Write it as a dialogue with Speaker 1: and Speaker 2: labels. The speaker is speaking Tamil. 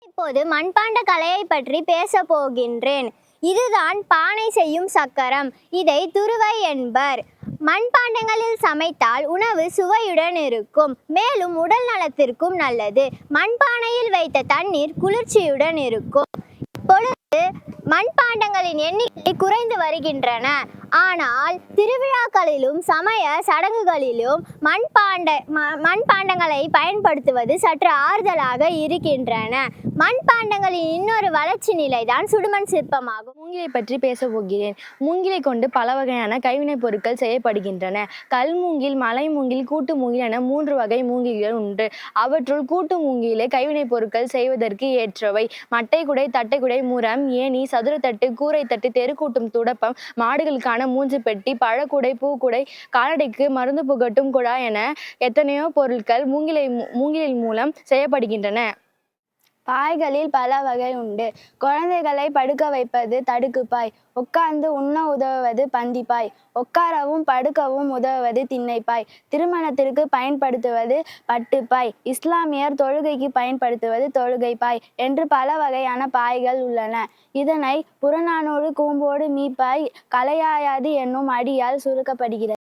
Speaker 1: இப்போது மண்பாண்ட கலையை பற்றி பேசப் போகின்றேன். இதுதான் பானை செய்யும் சக்கரம். இதை துருவை என்பர். மண்பாண்டங்களில் சமைத்தால் உணவு சுவையுடன் இருக்கும். மேலும் உடல் நலத்திற்கும் நல்லது. மண்பானையில் வைத்த தண்ணீர் குளிர்ச்சியுடன் இருக்கும். இப்பொழுது மண்பாண்டங்களின் எண்ணிக்கை குறைந்து வருகின்றன. ஆனால் திருவிழாக்களிலும் சமய சடங்குகளிலும் மண்பாண்டங்களை பயன்படுத்துவது சற்று ஆறுதலாக இருக்கின்றன. மண்பாண்டங்களின் இன்னொரு வளர்ச்சி நிலைதான் சுடுமண் சிற்பமாகும்.
Speaker 2: மூங்கிலை பற்றி பேச போகிறேன். மூங்கிலை கொண்டு பல வகையான கைவினைப் பொருட்கள் செய்யப்படுகின்றன. கல் மூங்கில், மலை மூங்கில், கூட்டு மூங்கில் என 3 வகை மூங்கில்கள் உண்டு. அவற்றுள் கூட்டு மூங்கிலே கைவினைப் பொருட்கள் செய்வதற்கு ஏற்றவை. மட்டைக்குடை, தட்டைக்குடை, முறம், ஏணி, சதுரத்தட்டு, கூரைத்தட்டு, தெருக்கூட்டும் துடப்பம், மாடுகளுக்கான மூன்று பெட்டி, பழக்குடை, பூக்குடை, கால்நடைக்கு மருந்து புகட்டும் குழாய் என எத்தனையோ பொருட்கள் மூங்கிலின் மூலம் செய்யப்படுகின்றன.
Speaker 3: பாய்களில் பல வகை உண்டு. குழந்தைகளை படுக்க வைப்பது தடுக்குப்பாய். உட்கார்ந்து உண்ண உதவுவது பந்திப்பாய். உட்காரவும் படுக்கவும் உதவுவது திண்ணைப்பாய். திருமணத்திற்கு பயன்படுத்துவது பட்டுப்பாய். இஸ்லாமியர் தொழுகைக்கு பயன்படுத்துவது தொழுகைப்பாய் என்று பல வகையான பாய்கள் உள்ளன. இதனை புறநானூறு கூம்போடு மீப்பாய் கலையாயாது என்னும் அடியால் சுருக்கப்படுகிறது.